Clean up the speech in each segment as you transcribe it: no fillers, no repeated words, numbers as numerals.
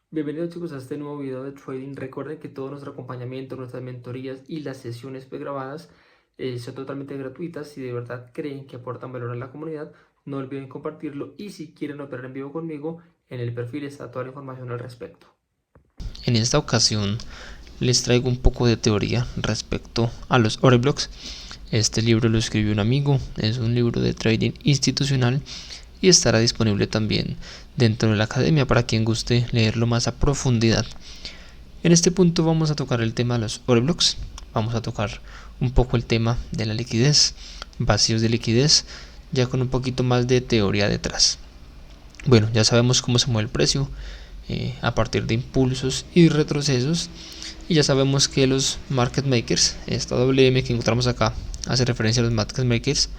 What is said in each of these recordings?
Bienvenidos chicos a este nuevo video de trading. Recuerden que todo nuestro acompañamiento, nuestras mentorías y las sesiones pregrabadas son totalmente gratuitas. Si de verdad creen que aportan valor a la comunidad, no olviden compartirlo, y si quieren operar en vivo conmigo, en el perfil está toda la información al respecto. En esta ocasión les traigo un poco de teoría respecto a los order blocks. Este libro lo escribió un amigo, es un libro de trading institucional y estará disponible también dentro de la academia para quien guste leerlo más a profundidad. En este punto vamos a tocar el tema de los order blocks, vamos a tocar un poco el tema de la liquidez, vacíos de liquidez, ya con un poquito más de teoría detrás. Bueno, ya sabemos cómo se mueve el precio a partir de impulsos y retrocesos, y ya sabemos que los market makers, esta WM que encontramos acá hace referencia a los market makers,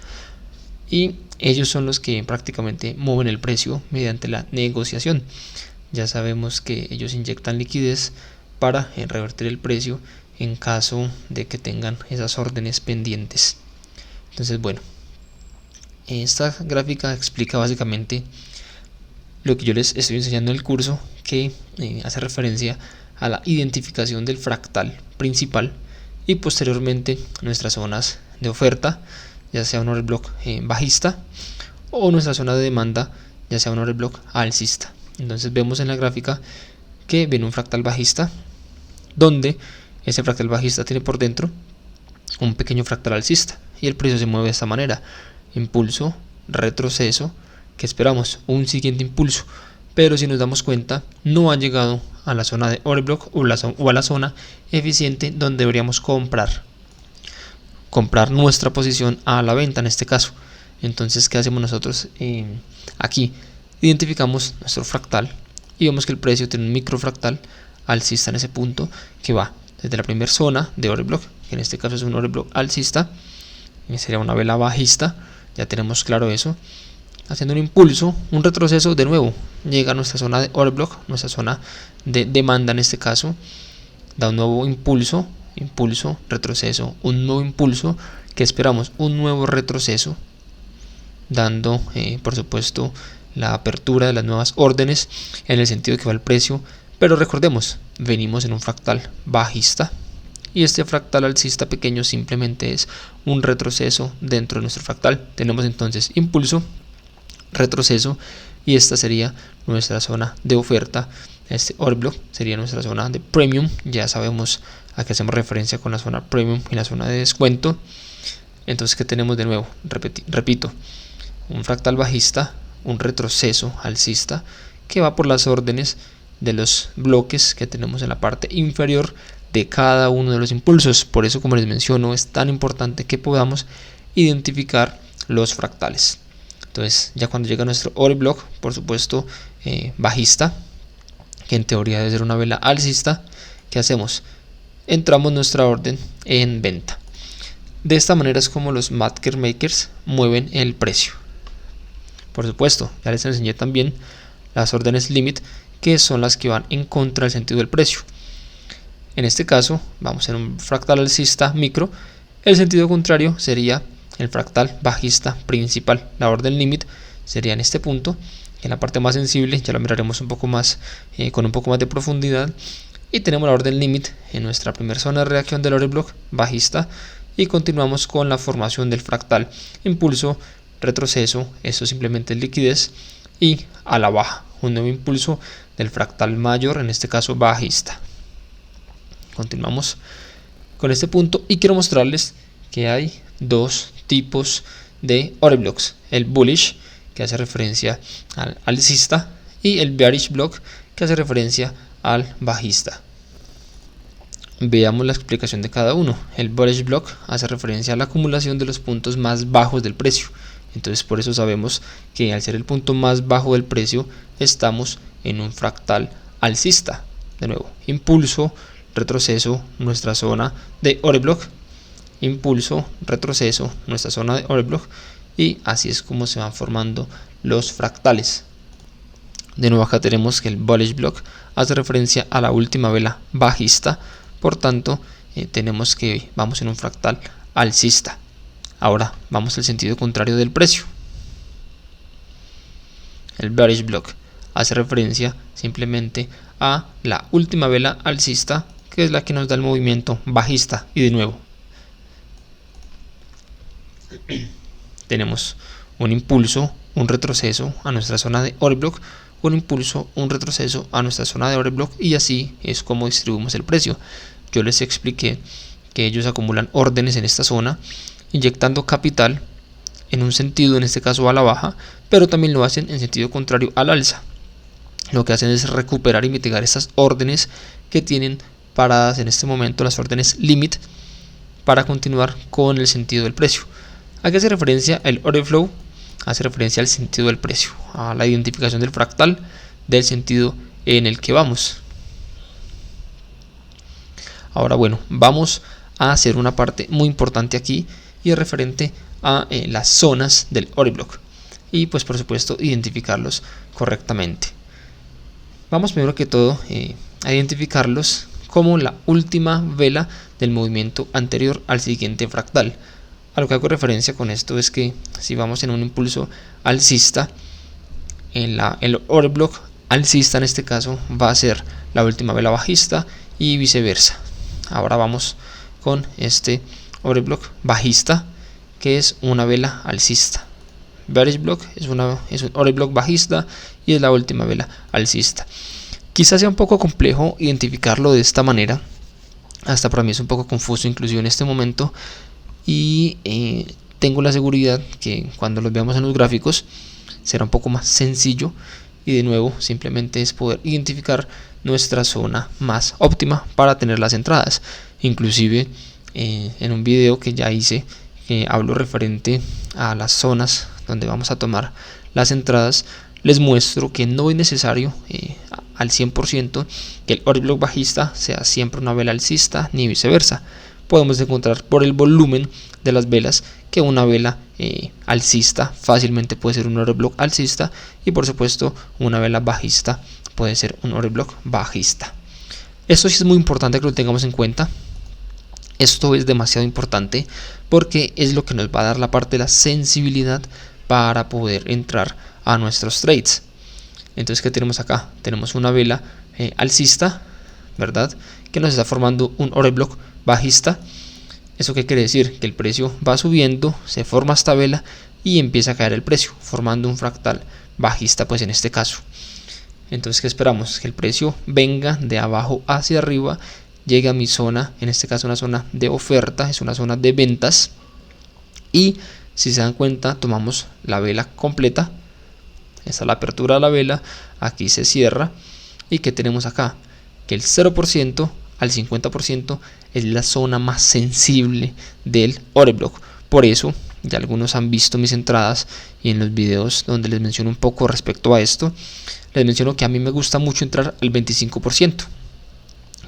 y ellos son los que prácticamente mueven el precio mediante la negociación. Ya sabemos que ellos inyectan liquidez para revertir el precio en caso de que tengan esas órdenes pendientes. Entonces, bueno, esta gráfica explica básicamente lo que yo les estoy enseñando en el curso, que hace referencia a la identificación del fractal principal y posteriormente nuestras zonas de oferta, ya sea un order block bajista, o nuestra zona de demanda, ya sea un order block alcista. Entonces vemos en la gráfica que viene un fractal bajista, donde ese fractal bajista tiene por dentro un pequeño fractal alcista y el precio se mueve de esta manera: impulso, retroceso, que esperamos un siguiente impulso, pero si nos damos cuenta no ha llegado a la zona de order block o a la zona eficiente donde deberíamos comprar nuestra posición a la venta en este caso. Entonces, ¿qué hacemos nosotros? Aquí identificamos nuestro fractal y vemos que el precio tiene un microfractal alcista en ese punto, que va desde la primera zona de order block, que en este caso es un order block alcista, sería una vela bajista, ya tenemos claro eso, haciendo un impulso, un retroceso, de nuevo llega a nuestra zona de order block, nuestra zona de demanda en este caso, da un nuevo impulso, retroceso, un nuevo impulso, que esperamos un nuevo retroceso, dando por supuesto la apertura de las nuevas órdenes en el sentido que va el precio. Pero recordemos, venimos en un fractal bajista y este fractal alcista pequeño simplemente es un retroceso dentro de nuestro fractal. Tenemos entonces impulso, retroceso, y esta sería nuestra zona de oferta. Este order block sería nuestra zona de premium. Ya sabemos a qué hacemos referencia con la zona premium y la zona de descuento. Entonces, ¿qué tenemos de nuevo? Repito, un fractal bajista, un retroceso alcista que va por las órdenes de los bloques que tenemos en la parte inferior de cada uno de los impulsos. Por eso, como les menciono, es tan importante que podamos identificar los fractales. Entonces, ya cuando llega nuestro order block, por supuesto bajista, que en teoría debe ser una vela alcista, ¿qué hacemos? Entramos nuestra orden en venta. De esta manera es como los market makers mueven el precio. Por supuesto, ya les enseñé también las órdenes limit, que son las que van en contra del sentido del precio. En este caso, vamos en un fractal alcista micro. El sentido contrario sería el fractal bajista principal. La orden limit sería en este punto. En la parte más sensible ya lo miraremos un poco más con un poco más de profundidad. Y tenemos la orden limit en nuestra primera zona de reacción del order block bajista, y continuamos con la formación del fractal impulso, retroceso, esto simplemente es liquidez, y a la baja un nuevo impulso del fractal mayor, en este caso bajista. Continuamos con este punto y quiero mostrarles que hay dos tipos de order blocks: el bullish, que hace referencia al alcista, y el bearish block, que hace referencia al bajista. Veamos la explicación de cada uno. El bullish block hace referencia a la acumulación de los puntos más bajos del precio. Entonces, por eso sabemos que al ser el punto más bajo del precio, estamos en un fractal alcista. De nuevo, impulso, retroceso, nuestra zona de order block, impulso, retroceso, nuestra zona de order block, y así es como se van formando los fractales. De nuevo, acá tenemos que el bullish block hace referencia a la última vela bajista, por tanto tenemos que vamos en un fractal alcista. Ahora vamos al sentido contrario del precio. El bearish block hace referencia simplemente a la última vela alcista, que es la que nos da el movimiento bajista. Y de nuevo tenemos un impulso, un retroceso a nuestra zona de order block, un impulso, un retroceso a nuestra zona de order block, y así es como distribuimos el precio. Yo les expliqué que ellos acumulan órdenes en esta zona, inyectando capital en un sentido, en este caso a la baja, pero también lo hacen en sentido contrario al alza. Lo que hacen es recuperar y mitigar estas órdenes que tienen paradas en este momento, las órdenes limit, para continuar con el sentido del precio. ¿A qué hace referencia el order flow? Hace referencia al sentido del precio, a la identificación del fractal del sentido en el que vamos. Ahora bueno, vamos a hacer una parte muy importante aquí, y es referente a las zonas del order block, y pues por supuesto identificarlos correctamente. Vamos primero que todo a identificarlos como la última vela del movimiento anterior al siguiente fractal. A lo que hago referencia con esto es que si vamos en un impulso alcista, el order block alcista en este caso va a ser la última vela bajista y viceversa. Ahora vamos con este order block bajista, que es una vela alcista. Bearish block es un order block bajista y es la última vela alcista. Quizás sea un poco complejo identificarlo de esta manera, hasta para mí es un poco confuso inclusive en este momento, y tengo la seguridad que cuando los veamos en los gráficos será un poco más sencillo, y de nuevo simplemente es poder identificar nuestra zona más óptima para tener las entradas. Inclusive en un video que ya hice hablo referente a las zonas donde vamos a tomar las entradas, les muestro que no es necesario al 100% que el order block bajista sea siempre una vela alcista ni viceversa. Podemos encontrar por el volumen de las velas que una vela alcista fácilmente puede ser un order block alcista, y por supuesto una vela bajista puede ser un order block bajista. Esto sí es muy importante que lo tengamos en cuenta. Esto es demasiado importante porque es lo que nos va a dar la parte de la sensibilidad para poder entrar a nuestros trades. Entonces, ¿qué tenemos acá? Tenemos una vela alcista, ¿verdad?, que nos está formando un order block bajista. ¿Eso qué quiere decir? Que el precio va subiendo, se forma esta vela y empieza a caer el precio, formando un fractal bajista, pues en este caso. Entonces, ¿qué esperamos? Que el precio venga de abajo hacia arriba, llegue a mi zona, en este caso una zona de oferta, es una zona de ventas, y si se dan cuenta tomamos la vela completa. Esta es la apertura de la vela, aquí se cierra, y ¿qué tenemos acá? Que el 0% al 50% es la zona más sensible del order block. Por eso ya algunos han visto mis entradas, y en los videos donde les menciono un poco respecto a esto, les menciono que a mí me gusta mucho entrar al 25%.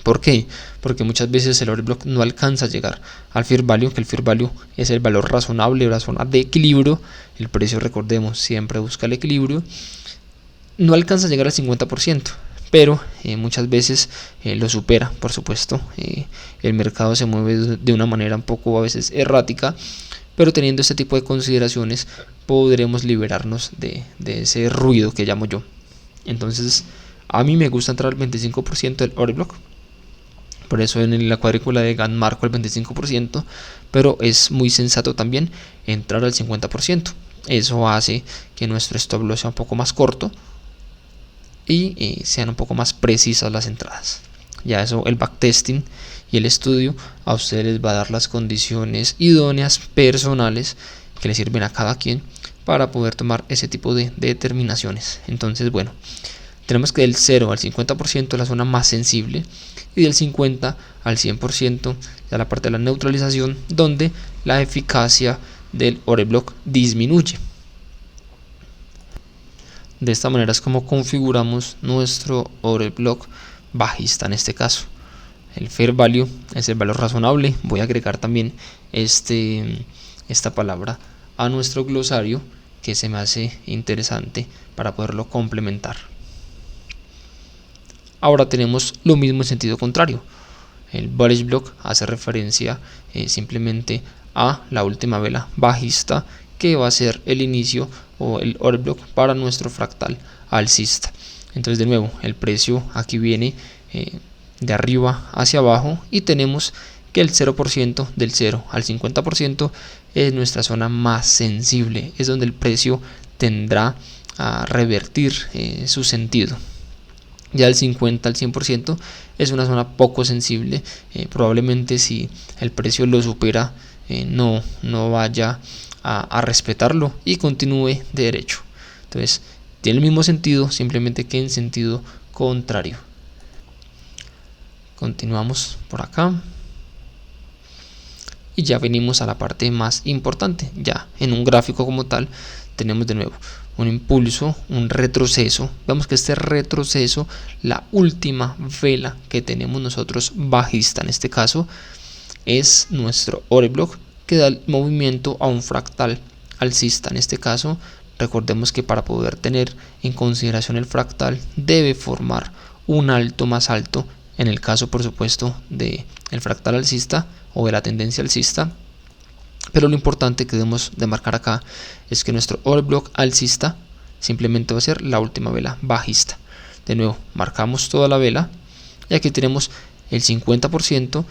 ¿Por qué? Porque muchas veces el order block no alcanza a llegar al fair value, que el fair value es el valor razonable, la zona de equilibrio. El precio, recordemos, siempre busca el equilibrio. No alcanza a llegar al 50%, pero muchas veces lo supera, por supuesto. El mercado se mueve de una manera un poco a veces errática, pero teniendo este tipo de consideraciones podremos liberarnos de ese ruido que llamo yo. Entonces, a mí me gusta entrar al 25% del order block. Por eso en la cuadrícula de Gann marco el 25%, pero es muy sensato también entrar al 50%. Eso hace que nuestro stop loss sea un poco más corto y sean un poco más precisas las entradas. Ya eso, el backtesting y el estudio a ustedes les va a dar las condiciones idóneas personales que le sirven a cada quien para poder tomar ese tipo de determinaciones. Entonces, bueno, tenemos que del 0 al 50% es la zona más sensible, y del 50 al 100% ya la parte de la neutralización, donde la eficacia del order block disminuye. De esta manera es como configuramos nuestro order block bajista en este caso. El fair value es el valor razonable. Voy a agregar también esta palabra a nuestro glosario, que se me hace interesante para poderlo complementar. Ahora tenemos lo mismo en sentido contrario. El bullish block hace referencia simplemente a la última vela bajista, que va a ser el inicio o el order block para nuestro fractal alcista. Entonces de nuevo el precio aquí viene de arriba hacia abajo y tenemos que el 0% del 0 al 50% es nuestra zona más sensible, es donde el precio tendrá a revertir su sentido. Ya del 50 al 100% es una zona poco sensible, probablemente si el precio lo supera no vaya a respetarlo y continúe de derecho. Entonces tiene el mismo sentido, simplemente que en sentido contrario. Continuamos por acá y ya venimos a la parte más importante. Ya en un gráfico como tal tenemos de nuevo un impulso, un retroceso. Vemos que este retroceso, la última vela que tenemos nosotros bajista en este caso, es nuestro order block que da el movimiento a un fractal alcista. En este caso recordemos que para poder tener en consideración el fractal debe formar un alto más alto, en el caso por supuesto de el fractal alcista o de la tendencia alcista. Pero lo importante que debemos de marcar acá es que nuestro order block alcista simplemente va a ser la última vela bajista. De nuevo marcamos toda la vela y aquí tenemos el 50%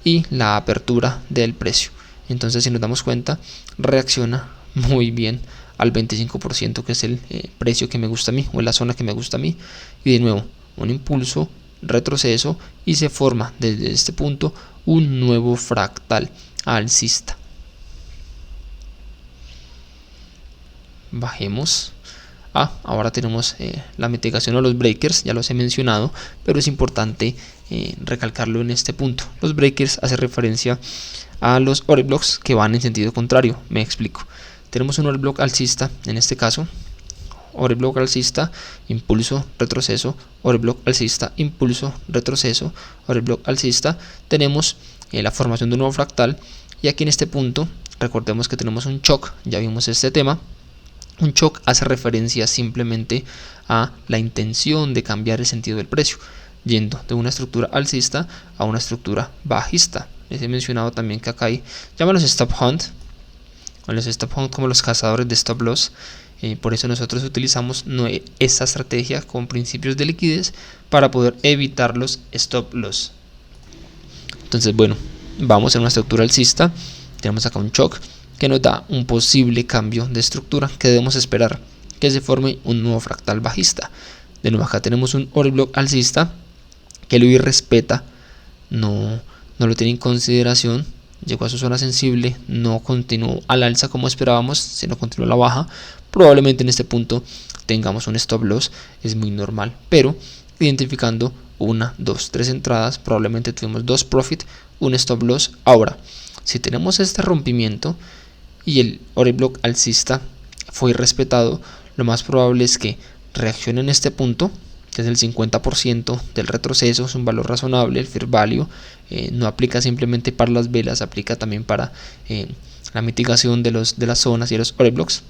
y la apertura del precio. Entonces si nos damos cuenta reacciona muy bien al 25%, que es el precio que me gusta a mí o la zona que me gusta a mí. Y de nuevo un impulso, retroceso y se forma desde este punto un nuevo fractal alcista. Bajemos. Ahora tenemos la mitigación o los breakers, ya los he mencionado, pero es importante recalcarlo en este punto. Los breakers hacen referencia a los order blocks que van en sentido contrario. Me explico. Tenemos un order block alcista, en este caso order block alcista, impulso, retroceso, order block alcista, impulso, retroceso, order block alcista. Tenemos la formación de un nuevo fractal y aquí en este punto recordemos que tenemos un shock, ya vimos este tema. Un shock hace referencia simplemente a la intención de cambiar el sentido del precio, yendo de una estructura alcista a una estructura bajista. Les he mencionado también que acá hay, llaman los stop hunt, o los stop hunt como los cazadores de stop loss. Por eso nosotros utilizamos esta estrategia con principios de liquidez para poder evitar los stop loss. Entonces bueno, vamos en una estructura alcista, tenemos acá un shock que nos da un posible cambio de estructura que debemos esperar que se forme un nuevo fractal bajista. De nuevo acá tenemos un order block alcista que lo irrespeta, no lo tiene en consideración, llegó a su zona sensible, no continuó al alza como esperábamos, sino continuó a la baja. Probablemente en este punto tengamos un stop loss, es muy normal, pero identificando 1, 2, 3 entradas, probablemente tuvimos 2 profit, un stop loss. Ahora, si tenemos este rompimiento y el order block alcista fue irrespetado, lo más probable es que reaccione en este punto, que es el 50% del retroceso, es un valor razonable. El fair value no aplica simplemente para las velas, aplica también para la mitigación de las zonas y los order blocks.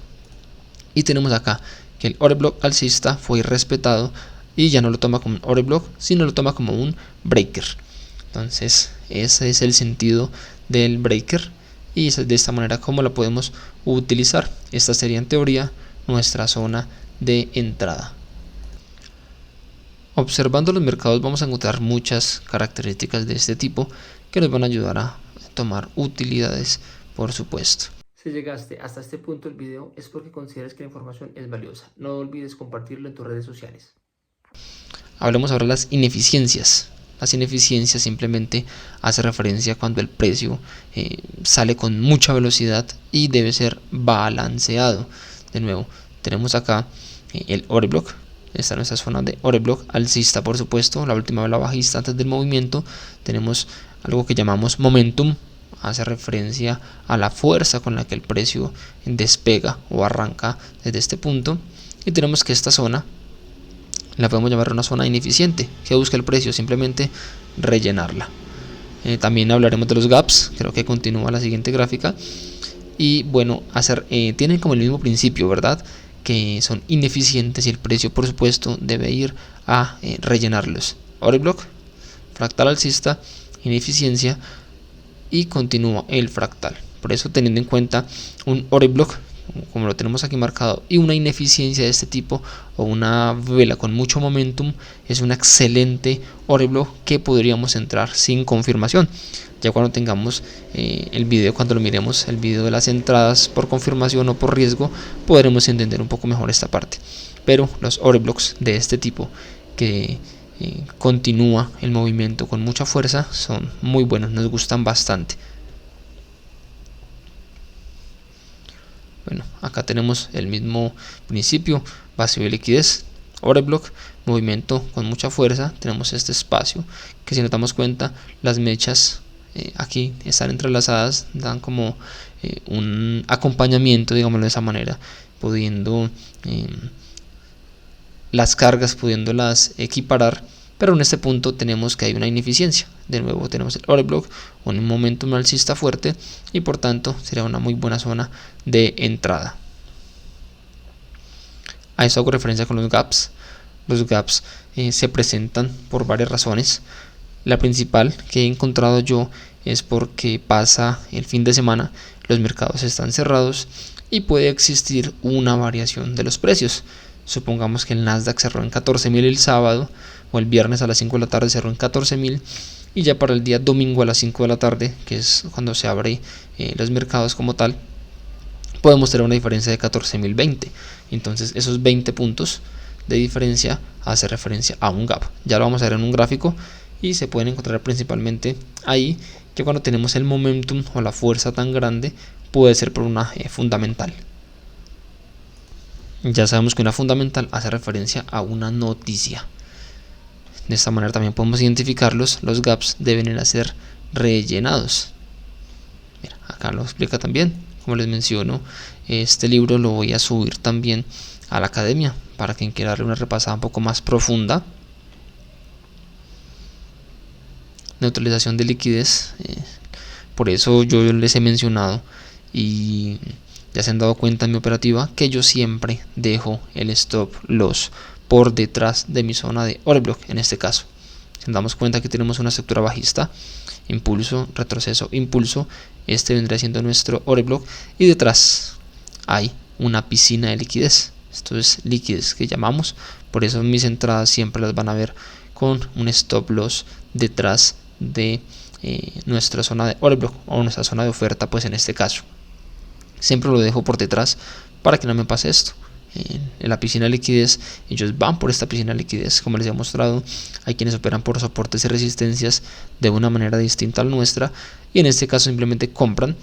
Y tenemos acá que el order block alcista fue irrespetado y ya no lo toma como un order block, sino lo toma como un breaker. Entonces ese es el sentido del breaker y es de esta manera como la podemos utilizar. Esta sería en teoría nuestra zona de entrada. Observando los mercados vamos a encontrar muchas características de este tipo que nos van a ayudar a tomar utilidades, por supuesto. Si llegaste hasta este punto del video es porque consideras que la información es valiosa. No olvides compartirlo en tus redes sociales. Hablemos ahora de las ineficiencias. Las ineficiencias simplemente hace referencia cuando el precio sale con mucha velocidad y debe ser balanceado. De nuevo, tenemos acá el order block. Esta es nuestra zona de order block alcista, por supuesto, la última vela bajista antes del movimiento. Tenemos algo que llamamos momentum, hace referencia a la fuerza con la que el precio despega o arranca desde este punto. Y tenemos que esta zona la podemos llamar una zona ineficiente. ¿Qué busca el precio? Simplemente rellenarla. También hablaremos de los gaps, creo que continúa la siguiente gráfica. Y bueno, tienen como el mismo principio, ¿verdad? Que son ineficientes y el precio por supuesto debe ir a rellenarlos. Order block, fractal alcista, ineficiencia y continúa el fractal. Por eso, teniendo en cuenta un order block como lo tenemos aquí marcado, y una ineficiencia de este tipo o una vela con mucho momentum, es un excelente order block que podríamos entrar sin confirmación. Ya cuando tengamos el video, cuando lo miremos, el video de las entradas por confirmación o por riesgo, podremos entender un poco mejor esta parte. Pero los order blocks de este tipo que continúa el movimiento con mucha fuerza son muy buenos, nos gustan bastante. Bueno, acá tenemos el mismo principio: vacío de liquidez, order block, movimiento con mucha fuerza. Tenemos este espacio que, si nos damos cuenta, las mechas aquí están entrelazadas, dan como un acompañamiento, digámoslo de esa manera, pudiendo las cargas, pudiéndolas equiparar. Pero en este punto tenemos que hay una ineficiencia. De nuevo tenemos el order block, un momentum alcista fuerte, y por tanto sería una muy buena zona de entrada. A eso hago referencia con los gaps. Los gaps se presentan por varias razones. La principal que he encontrado yo es porque pasa el fin de semana, los mercados están cerrados y puede existir una variación de los precios. Supongamos que el Nasdaq cerró en 14.000 el sábado, o el viernes a las 5 de la tarde cerró en 14.000, y ya para el día domingo a las 5 de la tarde, que es cuando se abre los mercados como tal, podemos tener una diferencia de 14.020. Entonces esos 20 puntos de diferencia hace referencia a un gap. Ya lo vamos a ver en un gráfico y se pueden encontrar principalmente ahí, que cuando tenemos el momentum o la fuerza tan grande puede ser por una fundamental. Ya sabemos que una fundamental hace referencia a una noticia. De esta manera también podemos identificarlos. Los gaps deben ser rellenados. Mira, acá lo explica también. Como les menciono, este libro lo voy a subir también a la academia para quien quiera darle una repasada un poco más profunda. Neutralización de liquidez. Por eso yo les he mencionado, y ya se han dado cuenta en mi operativa, que yo siempre dejo el stop loss por detrás de mi zona de order block. En este caso, si nos damos cuenta que tenemos una estructura bajista, impulso, retroceso, impulso, este vendría siendo nuestro order block, y detrás hay una piscina de liquidez. Esto es liquidez que llamamos. Por eso mis entradas siempre las van a ver con un stop loss detrás de nuestra zona de order block, o nuestra zona de oferta, pues en este caso siempre lo dejo por detrás para que no me pase esto. En la piscina de liquidez, ellos van por esta piscina de liquidez. Como les he mostrado, hay quienes operan por soportes y resistencias de una manera distinta a la nuestra, y en este caso simplemente compran,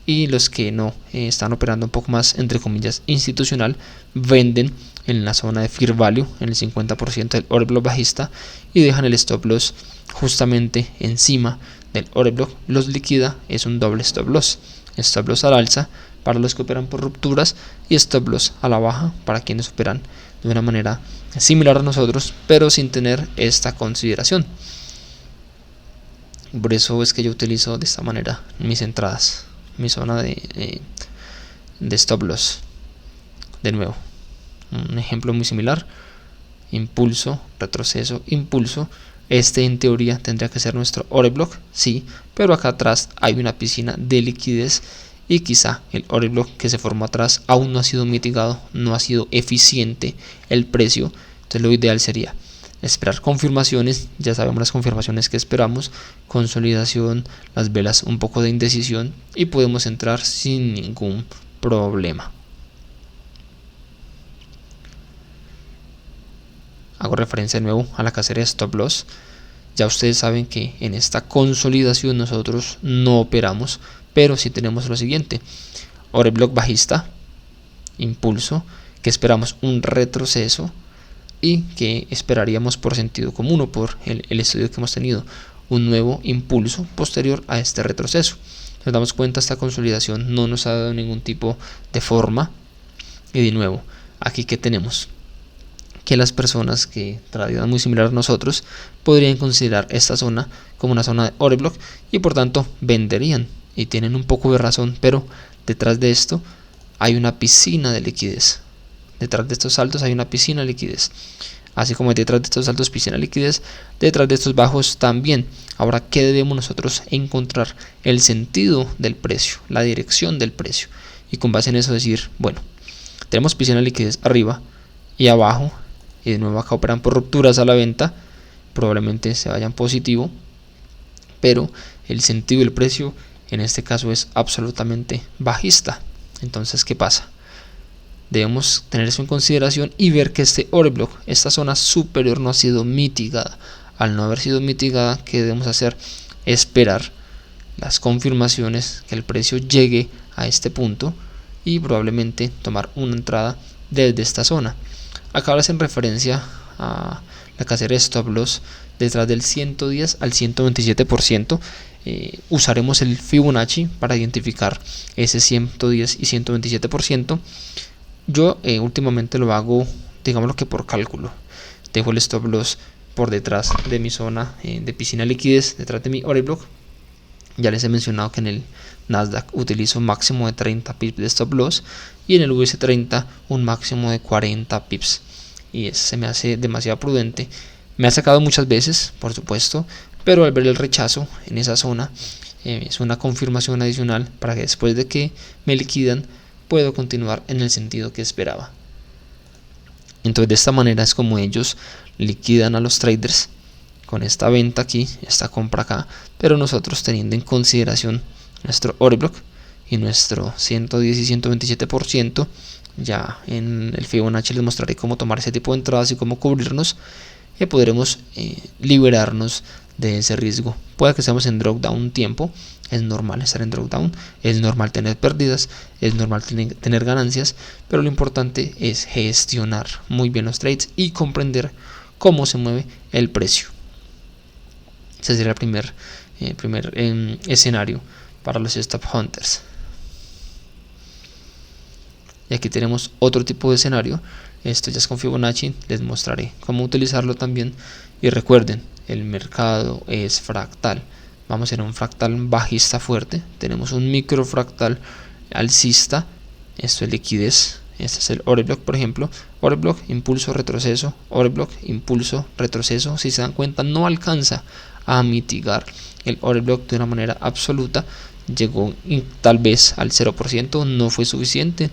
y los que no están operando un poco más, entre comillas, institucional, venden en la zona de fair value, en el 50% del order block bajista, y dejan el stop loss justamente encima del order block. Los liquida, es un doble stop loss al alza para los que operan por rupturas, y stop loss a la baja para quienes operan de una manera similar a nosotros, pero sin tener esta consideración. Por eso es que yo utilizo de esta manera mis entradas, mi zona de stop loss. De nuevo, un ejemplo muy similar: impulso, retroceso, impulso. Este en teoría tendría que ser nuestro order block, sí, pero acá atrás hay una piscina de liquidez, y quizá el order block que se formó atrás aún no ha sido mitigado, no ha sido eficiente el precio. Entonces lo ideal sería esperar confirmaciones. Ya sabemos las confirmaciones que esperamos: consolidación, las velas un poco de indecisión, y podemos entrar sin ningún problema. Hago referencia de nuevo a la casera de stop loss. Ya ustedes saben que en esta consolidación nosotros no operamos, pero sí tenemos lo siguiente: order block bajista, impulso, que esperamos un retroceso, y que esperaríamos por sentido común, o por el estudio que hemos tenido, un nuevo impulso posterior a este retroceso. Nos damos cuenta, esta consolidación no nos ha dado ningún tipo de forma, y de nuevo, aquí que tenemos que las personas que tradean muy similar a nosotros podrían considerar esta zona como una zona de order block, y por tanto venderían, y tienen un poco de razón, pero detrás de esto hay una piscina de liquidez. Detrás de estos altos hay una piscina de liquidez, así como detrás de estos altos piscina de liquidez, detrás de estos bajos también. Ahora, ¿qué debemos nosotros encontrar? El sentido del precio, la dirección del precio, y con base en eso decir, bueno, tenemos piscina de liquidez arriba y abajo, y de nuevo acá operan por rupturas a la venta, probablemente se vayan positivo, pero el sentido del precio en este caso es absolutamente bajista. Entonces, ¿qué pasa? Debemos tener eso en consideración y ver que este order block, esta zona superior, no ha sido mitigada. Al no haber sido mitigada, ¿qué debemos hacer? Esperar las confirmaciones, que el precio llegue a este punto y probablemente tomar una entrada desde esta zona. Acá hacen referencia a la casera de stop loss detrás del 110 al 127%. Usaremos el Fibonacci para identificar ese 110 y 127%. Yo últimamente lo hago, digámoslo que por cálculo. Dejo el stop loss por detrás de mi zona de piscina de liquidez, detrás de mi order block. Ya les he mencionado que en el Nasdaq utilizo un máximo de 30 pips de stop loss y en el US30 un máximo de 40 pips. Y se me hace demasiado prudente. Me ha sacado muchas veces, por supuesto, pero al ver el rechazo en esa zona es una confirmación adicional para que después de que me liquidan puedo continuar en el sentido que esperaba. Entonces de esta manera es como ellos liquidan a los traders con esta venta aquí, esta compra acá, pero nosotros teniendo en consideración nuestro order block y nuestro 110 y 127%, ya en el Fibonacci les mostraré cómo tomar ese tipo de entradas y cómo cubrirnos, y podremos liberarnos de ese riesgo. Puede que estemos en drawdown un tiempo, es normal estar en drawdown, es normal tener pérdidas, es normal tener ganancias, pero lo importante es gestionar muy bien los trades y comprender cómo se mueve el precio. Ese sería el primer escenario para los stop hunters. Y aquí tenemos otro tipo de escenario. Esto ya es con Fibonacci, les mostraré cómo utilizarlo también. Y recuerden, el mercado es fractal. Vamos a ir a un fractal bajista fuerte. Tenemos un microfractal alcista. Esto es liquidez. Este es el order block, por ejemplo. Order block, impulso, retroceso. Order block, impulso, retroceso. Si se dan cuenta, no alcanza a mitigar el order block de una manera absoluta. Llegó tal vez al 0%, no fue suficiente.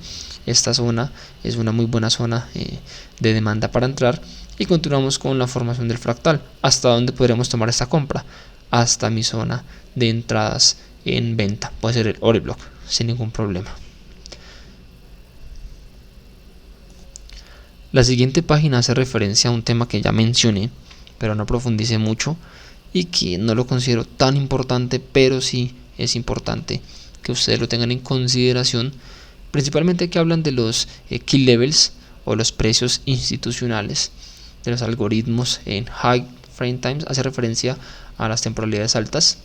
Esta zona es una muy buena zona de demanda para entrar. Y continuamos con la formación del fractal. ¿Hasta dónde podremos tomar esta compra? Hasta mi zona de entradas en venta. Puede ser el order block sin ningún problema. La siguiente página hace referencia a un tema que ya mencioné, pero no profundicé mucho y que no lo considero tan importante, pero sí es importante que ustedes lo tengan en consideración, principalmente que hablan de los key levels o los precios institucionales de los algoritmos en high frame times. Hace referencia a las temporalidades altas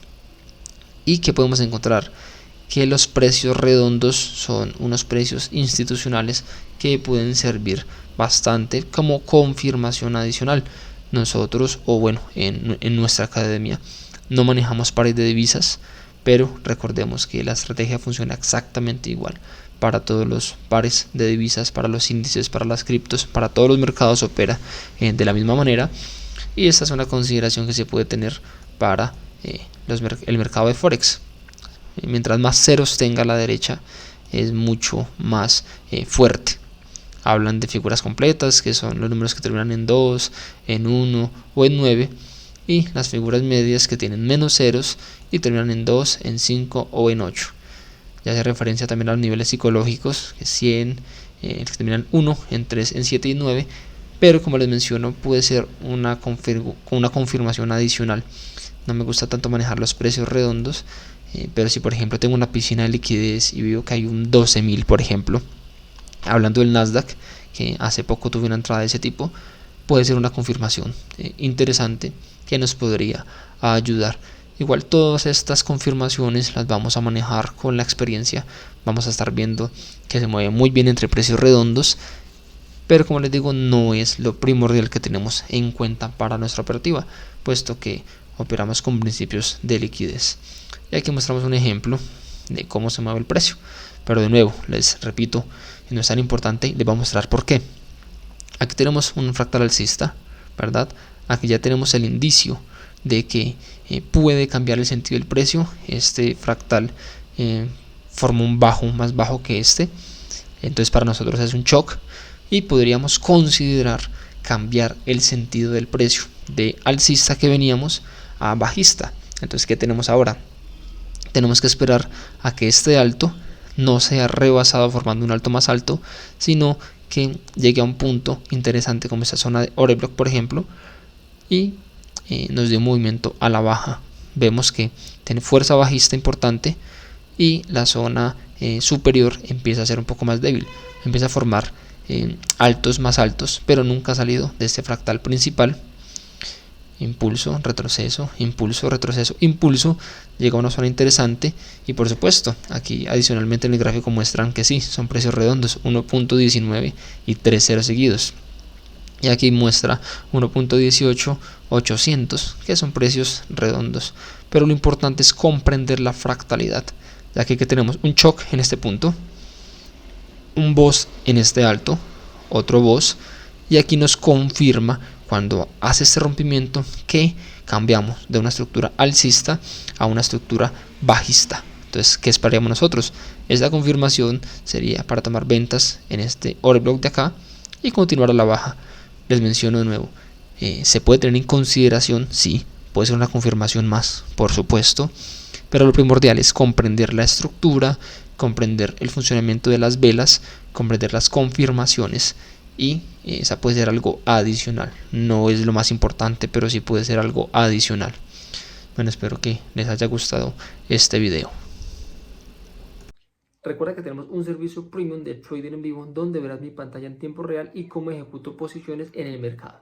y que podemos encontrar que los precios redondos son unos precios institucionales que pueden servir bastante como confirmación adicional. Nosotros, o bueno, en nuestra academia no manejamos pares de divisas, pero recordemos que la estrategia funciona exactamente igual para todos los pares de divisas, para los índices, para las criptos, para todos los mercados opera de la misma manera. Y esta es una consideración que se puede tener para el mercado de Forex. Mientras más ceros tenga a la derecha, es mucho más fuerte. Hablan de figuras completas, que son los números que terminan en 2, en 1 o en 9. Y las figuras medias que tienen menos ceros y terminan en 2, en 5 o en 8. Ya hace referencia también a los niveles psicológicos, que 100, que terminan en 1, en 3, en 7 y 9. Pero como les menciono, puede ser una confirmación adicional. No me gusta tanto manejar los precios redondos, pero si por ejemplo tengo una piscina de liquidez y veo que hay un 12.000, por ejemplo, hablando del Nasdaq, que hace poco tuve una entrada de ese tipo, puede ser una confirmación interesante que nos podría ayudar. Igual todas estas confirmaciones las vamos a manejar con la experiencia. Vamos a estar viendo que se mueve muy bien entre precios redondos, pero como les digo, no es lo primordial que tenemos en cuenta para nuestra operativa, puesto que operamos con principios de liquidez. Y aquí mostramos un ejemplo de cómo se mueve el precio, pero de nuevo les repito, no es tan importante y les voy a mostrar por qué. Aquí tenemos un fractal alcista, ¿verdad? Aquí ya tenemos el indicio de que puede cambiar el sentido del precio. Este fractal forma un bajo más bajo que este, entonces para nosotros es un shock y podríamos considerar cambiar el sentido del precio de alcista que veníamos a bajista. Entonces, ¿qué tenemos ahora? Tenemos que esperar a que este alto no sea rebasado formando un alto más alto, sino que llegue a un punto interesante como esta zona de order block, por ejemplo, y nos dé un movimiento a la baja. Vemos que tiene fuerza bajista importante y la zona superior empieza a ser un poco más débil, empieza a formar altos más altos, pero nunca ha salido de este fractal principal. Impulso, retroceso, impulso, retroceso, impulso, llega a una zona interesante y por supuesto aquí adicionalmente en el gráfico muestran que sí, son precios redondos, 1.19 y 3 ceros seguidos, y aquí muestra 1.18, 800, que son precios redondos, pero lo importante es comprender la fractalidad, ya que tenemos un shock en este punto, un boss en este alto, otro boss, y aquí nos confirma cuando hace este rompimiento que cambiamos de una estructura alcista a una estructura bajista. Entonces, ¿qué esperaríamos nosotros? Esta confirmación sería para tomar ventas en este order block de acá y continuar a la baja. Les menciono de nuevo, se puede tener en consideración, sí, puede ser una confirmación más, por supuesto, pero lo primordial es comprender la estructura, comprender el funcionamiento de las velas, comprender las confirmaciones, y esa puede ser algo adicional. No es lo más importante, pero sí puede ser algo adicional. Bueno, espero que les haya gustado este video. Recuerda que tenemos un servicio premium de trading en vivo donde verás mi pantalla en tiempo real y cómo ejecuto posiciones en el mercado.